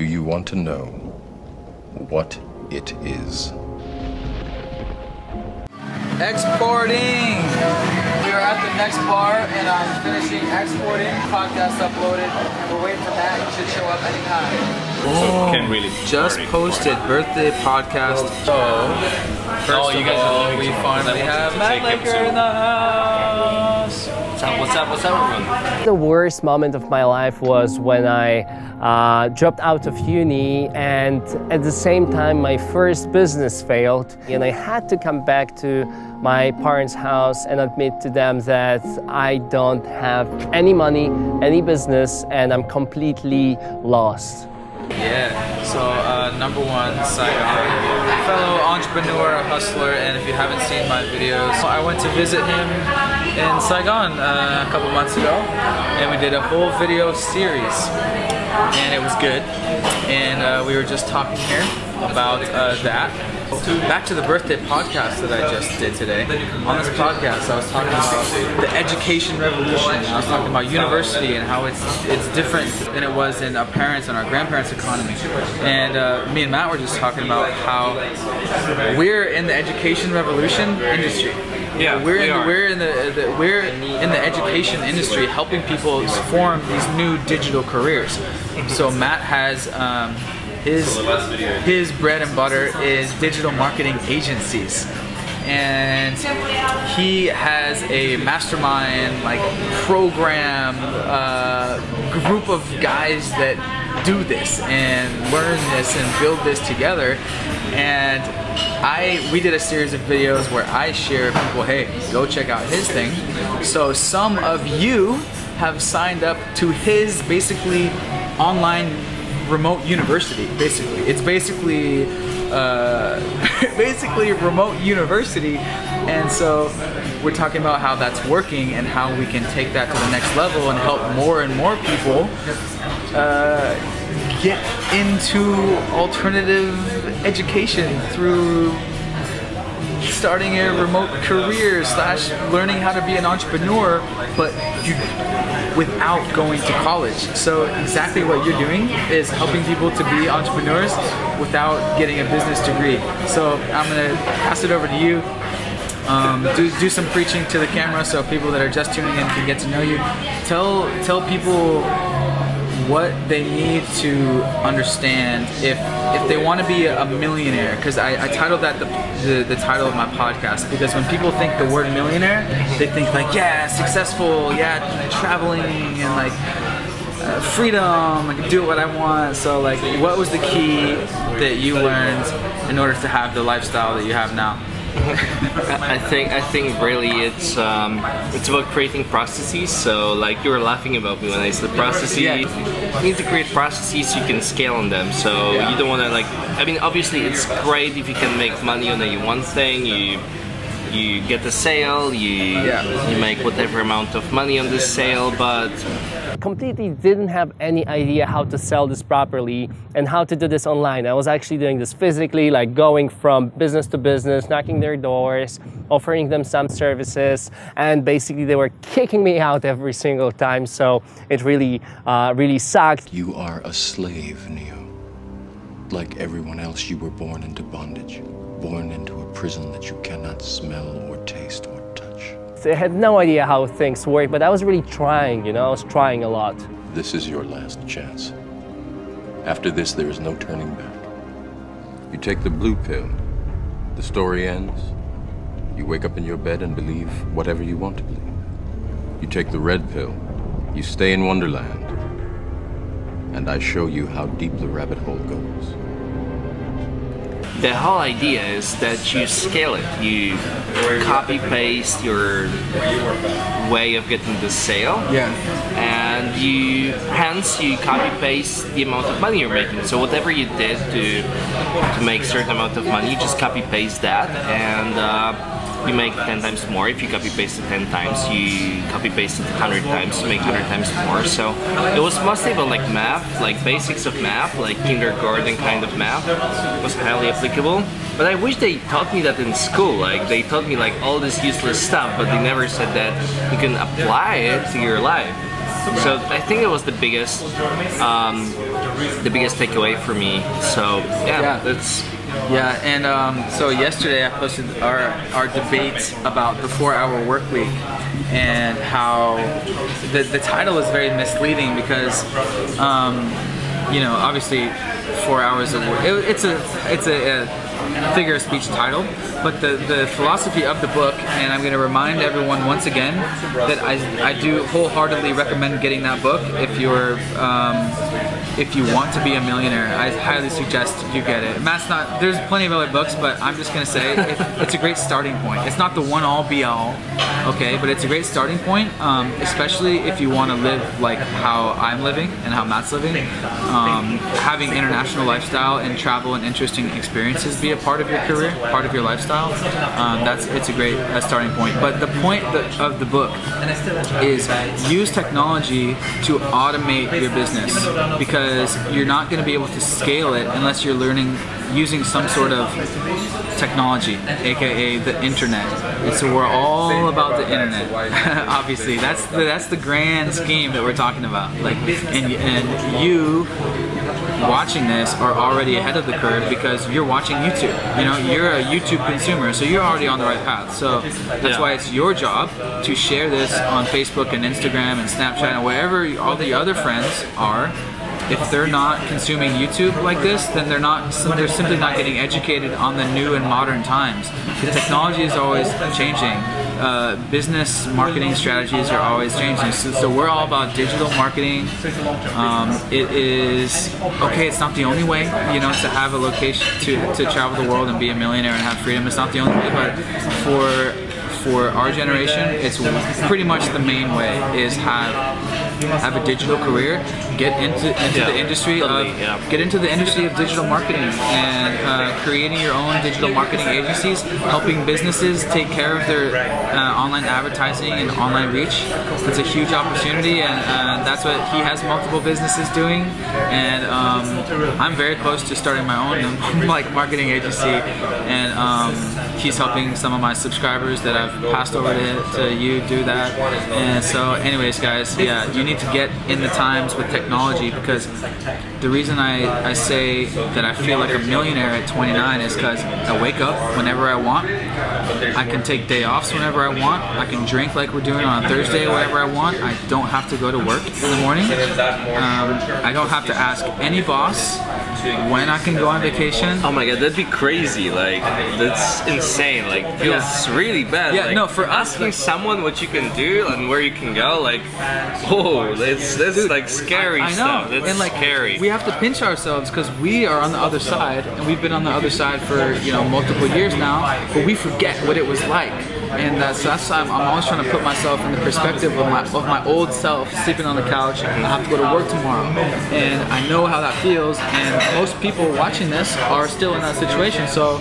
Do you want to know what it is? Exporting! We are at the next bar and I'm finishing exporting. Podcast uploaded and we're waiting for Matt. He should show up anytime. So can really Just posted birthday podcast. So you guys are living we too. finally have Matt Laker in the house. What's up, everyone? The worst moment of my life was when I dropped out of uni, and at the same time my first business failed, and I had to come back to my parents' house and admit to them that I don't have any money, any business, and I'm completely lost. Yeah, so number one, Saigon, fellow entrepreneur, hustler, and if you haven't seen my videos, I went to visit him in Saigon a couple months ago, and we did a whole video series, and it was good, and we were just talking here about that. Back to the birthday podcast that I just did today. On this podcast, I was talking about the education revolution. I was talking about university and how it's different than it was in our parents' and our grandparents' economy. And me and Matt were just talking about how we're in the education revolution industry. Yeah, we're in the education industry, helping people form these new digital careers. So Matt has. His bread and butter is digital marketing agencies, and he has a mastermind program group of guys that do this and learn this and build this together. And we did a series of videos where I share people, hey, go check out his thing. So some of you have signed up to his basically online remote university. It's basically basically remote university, and so we're talking about how that's working and how we can take that to the next level and help more and more people get into alternative education through starting a remote career / learning how to be an entrepreneur, but without going to college. So exactly what you're doing is helping people to be entrepreneurs without getting a business degree. So I'm gonna pass it over to you. Do some preaching to the camera so people that are just tuning in can get to know you. Tell people what they need to understand if they want to be a millionaire, because I titled that the title of my podcast, because when people think the word millionaire, they think like, yeah, successful, yeah, traveling and like freedom, I can do what I want. So like, what was the key that you learned in order to have the lifestyle that you have now? I think really it's about creating processes. So like you were laughing about me when I said processes. Yeah. You need to create processes you can scale on them. So you don't want to I mean, obviously it's great if you can make money on a one thing. You get the sale, you make whatever amount of money on this sale, but Completely didn't have any idea how to sell this properly and how to do this online. I was actually doing this physically, like going from business to business, knocking their doors, offering them some services, and basically they were kicking me out every single time. So it really sucked. You are a slave, Neo. Like everyone else, you were born into bondage, born into a prison that you cannot smell or taste or touch. I had no idea how things work, but I was really trying, I was trying a lot. This is your last chance. After this, there is no turning back. You take the blue pill, the story ends. You wake up in your bed and believe whatever you want to believe. You take the red pill, you stay in Wonderland, and I show you how deep the rabbit hole goes. the whole idea is that you scale it. You copy paste your way of getting the sale. Yeah. And you copy paste the amount of money you're making. So whatever you did to make a certain amount of money, you just copy paste that, and you make 10 times more. If you copy paste it 10 times, you copy paste it 100 times, you make 100 times more. So it was mostly about like math, like basics of math, like kindergarten kind of math. It was highly applicable. But I wish they taught me that in school. Like they taught me like all this useless stuff, but they never said that you can apply it to your life. So I think it was the biggest the biggest takeaway for me. So yeah. That's. Yeah, and so yesterday I posted our debate about the 4-hour work week, and how the title is very misleading because you know, obviously 4 hours of work, it's a figure of speech title, but the philosophy of the book, and I'm going to remind everyone once again that I do wholeheartedly recommend getting that book if you want to be a millionaire. I highly suggest you get it. Matt's not, there's plenty of other books, but I'm just going to say it's a great starting point. It's not the one-all be-all, okay, but it's a great starting point, especially if you want to live like how I'm living and how Matt's living. Having international lifestyle and travel and interesting experiences be a part of your career, part of your lifestyle, it's a great starting point. But the point of the book is use technology to automate your business, because you're not going to be able to scale it unless you're using some sort of technology, aka the internet. And so we're all about the internet. Obviously, that's the grand scheme that we're talking about. Like, and you watching this are already ahead of the curve because you're watching YouTube. You know, you're a YouTube consumer, so you're already on the right path. So that's why it's your job to share this on Facebook and Instagram and Snapchat and wherever all the other friends are. If they're not consuming YouTube like this, then they're simply not getting educated on the new and modern times. The technology is always changing. Business marketing strategies are always changing. So we're all about digital marketing. It is okay. It's not the only way, you know, to have a location to travel the world and be a millionaire and have freedom. It's not the only way, but for our generation, it's pretty much the main way. Is have a digital career, get into the industry of digital marketing, and creating your own digital marketing agencies, helping businesses take care of their online advertising and online reach. It's a huge opportunity, and that's what he has multiple businesses doing. And I'm very close to starting my own like marketing agency, and he's helping some of my subscribers that I've passed over to you do that. And so anyways, guys, yeah, you need to get in the times with technology, because the reason I say that I feel like a millionaire at 29 is because I wake up whenever I want, I can take day offs whenever I want, I can drink like we're doing on a Thursday whenever I want, I don't have to go to work in the morning, I don't have to ask any boss when I can go on vacation. Oh my god, that'd be crazy, like, that's insane, like, feels really bad. Yeah, like, no, for asking someone what you can do and where you can go, like, oh, that's like scary stuff. That's and like, scary. We have to pinch ourselves because we are on the other side, and we've been on the other side for, you know, multiple years now, but we forget what it was like. And that's why I'm always trying to put myself in the perspective of my old self, sleeping on the couch, and I have to go to work tomorrow. And I know how that feels, and most people watching this are still in that situation. So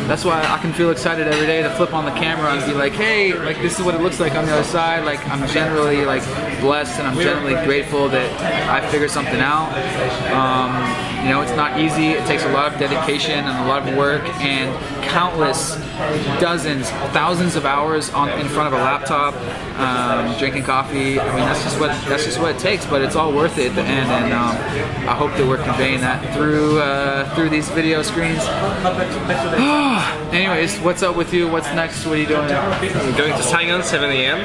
that's why I can feel excited every day to flip on the camera and be like, hey, like, this is what it looks like on the other side. Like, I'm generally like blessed, and I'm generally grateful that I figured something out. You know, it's not easy. It takes a lot of dedication and a lot of work and countless dozens, thousands of hours in front of a laptop, drinking coffee. I mean, that's just what it takes. But it's all worth it at the end, and I hope that we're conveying that through these video screens. Anyways, what's up with you? What's next? What are you doing? I'm going to Saigon, 7 a.m.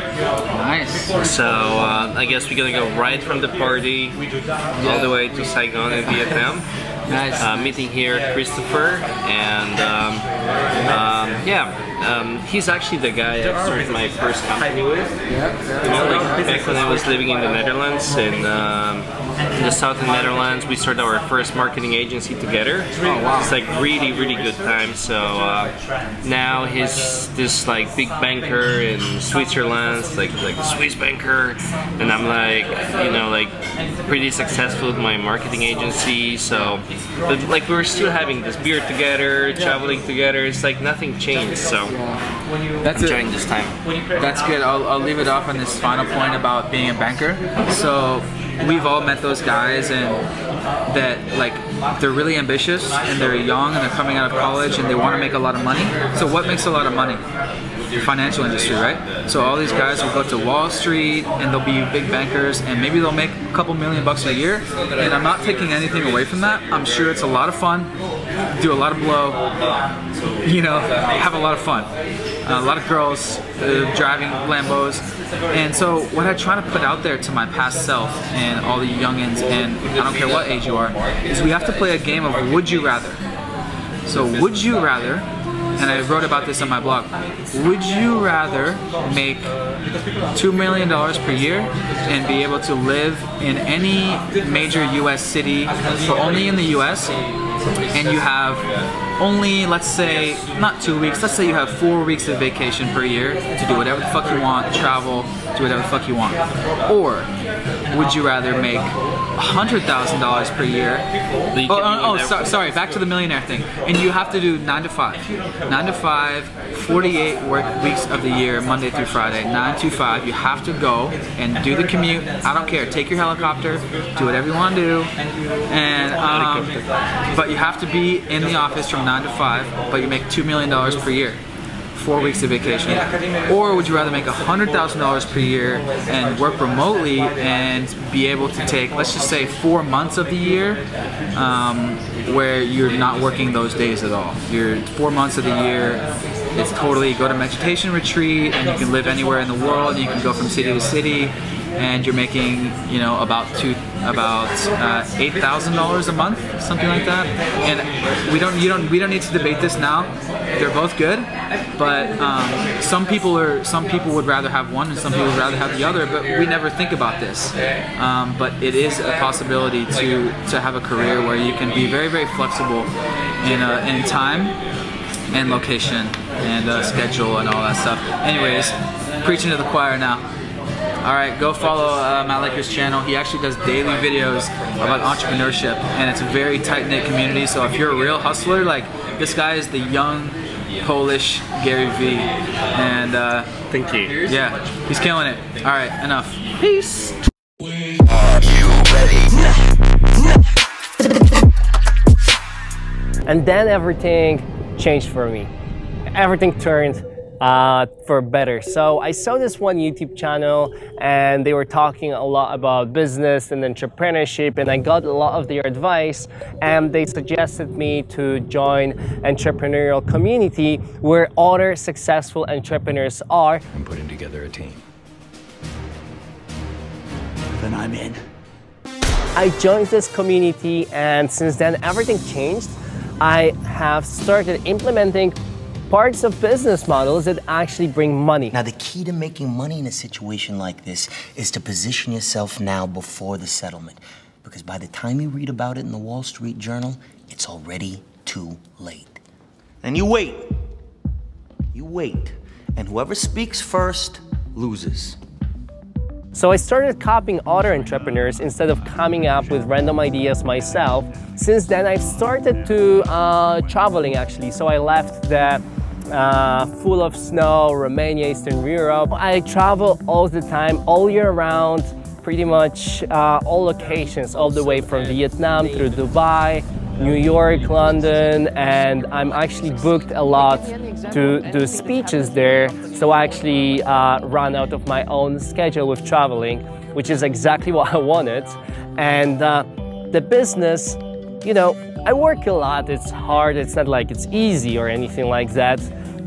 Nice. So I guess we're gonna go right from the party all the way to Saigon in Vietnam. Nice. Meeting here Christopher, and he's actually the guy I started my first company with. You know, like back when I was living in the Netherlands, in the southern Netherlands, we started our first marketing agency together. Oh, wow. It's like really good time. So now he's this like big banker in Switzerland, like a Swiss banker, and I'm like, you know, like pretty successful with my marketing agency. So, but like we're still having this beer together, traveling together. It's like nothing changed. So that's enjoying this time. That's good. I'll leave it off on this final point about being a banker. So we've all met those guys, and that like they're really ambitious, and they're young, and they're coming out of college, and they want to make a lot of money. So what makes a lot of money? financial industry, right? So all these guys will go to Wall Street and they'll be big bankers and maybe they'll make a couple $1,000,000 a year. And I'm not taking anything away from that. I'm sure it's a lot of fun, do a lot of blow, you know, have a lot of fun. A lot of girls driving Lambos. And so what I try to put out there to my past self and all the youngins, and I don't care what age you are, is we have to play a game of would you rather. So would you rather, and I wrote about this on my blog, would you rather make $2 million per year and be able to live in any major US city, but only in the US, and you have only, let's say, not 2 weeks, let's say you have 4 weeks of vacation per year to do whatever the fuck you want, travel, do whatever the fuck you want? Or would you rather make $100,000 per year? Sorry, back to the millionaire thing. And you have to do 9 to 5. 9 to 5, 48 work weeks of the year, Monday through Friday. 9 to 5, you have to go and do the commute. I don't care, take your helicopter, do whatever you want to do. And but you have to be in the office from 9 to 5, but you make $2 million per year. 4 weeks of vacation. Or would you rather make $100,000 per year and work remotely and be able to take, let's just say, 4 months of the year where you're not working those days at all. You're 4 months of the year, it's totally go to meditation retreat and you can live anywhere in the world, you can go from city to city, and you're making, you know, about $8,000 a month, something like that. And we don't need to debate this now. They're both good, but some people would rather have one and some people would rather have the other. But we never think about this. But it is a possibility to have a career where you can be very, very flexible in time and location and schedule and all that stuff. Anyways, preaching to the choir now. Alright, go follow Matt Laker's channel. He actually does daily videos about entrepreneurship, and it's a very tight-knit community. So if you're a real hustler, like this guy is the young Polish Gary V. And thank you. Yeah, he's killing it. Alright, enough. Peace. Are you ready? And then everything changed for me. Everything turned for better. So I saw this one YouTube channel and they were talking a lot about business and entrepreneurship, and I got a lot of their advice, and they suggested me to join entrepreneurial community where other successful entrepreneurs are. I'm putting together a team. Then I'm in. I joined this community, and since then everything changed. I have started implementing parts of business models that actually bring money. Now, the key to making money in a situation like this is to position yourself now before the settlement. Because by the time you read about it in the Wall Street Journal, it's already too late. And you wait. You wait. And whoever speaks first loses. So I started copying other entrepreneurs instead of coming up with random ideas myself. Since then, I've started to traveling actually. So I left the full of snow, Romania, Eastern Europe. I travel all the time, all year round, pretty much all locations, all the way from Vietnam through Dubai, New York, London, and I'm actually booked a lot to do speeches there. So I actually run out of my own schedule with traveling, which is exactly what I wanted. And the business, you know, I work a lot, it's hard, it's not like it's easy or anything like that,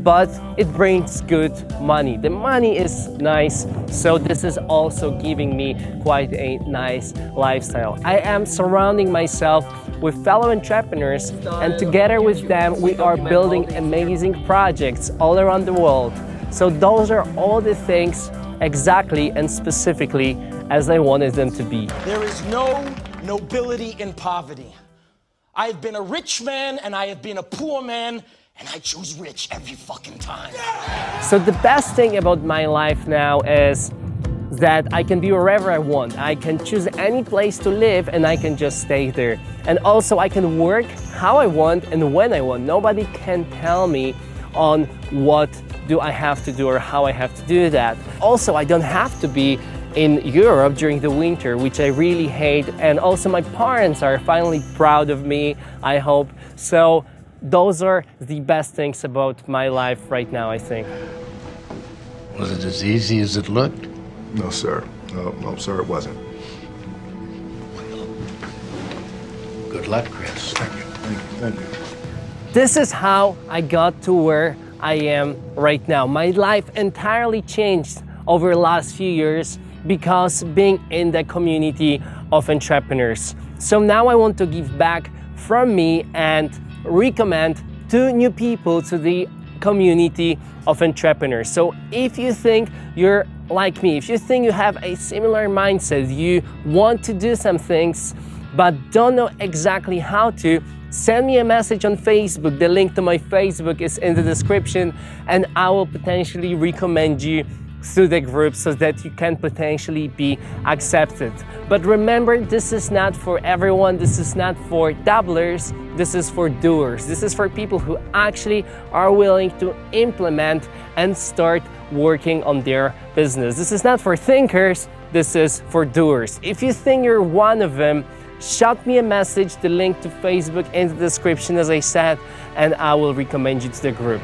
but it brings good money. The money is nice, so this is also giving me quite a nice lifestyle. I am surrounding myself with fellow entrepreneurs, and together with them, we are building amazing projects all around the world. So those are all the things exactly and specifically as I wanted them to be. There is no nobility in poverty. I have been a rich man and I have been a poor man, and I choose rich every fucking time. So the best thing about my life now is that I can be wherever I want. I can choose any place to live and I can just stay there. And also I can work how I want and when I want. Nobody can tell me on what do I have to do or how I have to do that. Also, I don't have to be in Europe during the winter, which I really hate. And also my parents are finally proud of me, I hope. So those are the best things about my life right now, I think. Was it as easy as it looked? No, sir. No, sir, it wasn't. Good luck, Chris. Thank you. Thank you. This is how I got to where I am right now. My life entirely changed over the last few years because being in the community of entrepreneurs. So now I want to give back from me and recommend 2 new people to the community of entrepreneurs. So if you think you're like me, if you think you have a similar mindset, you want to do some things but don't know exactly how to, send me a message on Facebook. The link to my Facebook is in the description, and I will potentially recommend you through the group so that you can potentially be accepted. But remember, this is not for everyone. This is not for dabblers. This is for doers. This is for people who actually are willing to implement and start working on their business. This is not for thinkers. This is for doers. If you think you're one of them, shoot me a message, the link to Facebook in the description, as I said, and I will recommend you to the group.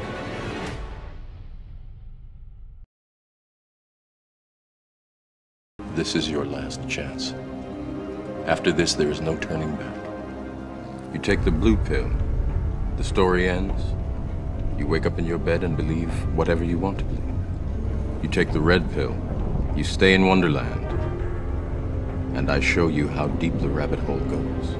This is your last chance. After this, there is no turning back. You take the blue pill, the story ends. You wake up in your bed and believe whatever you want to believe. You take the red pill, you stay in Wonderland, and I show you how deep the rabbit hole goes.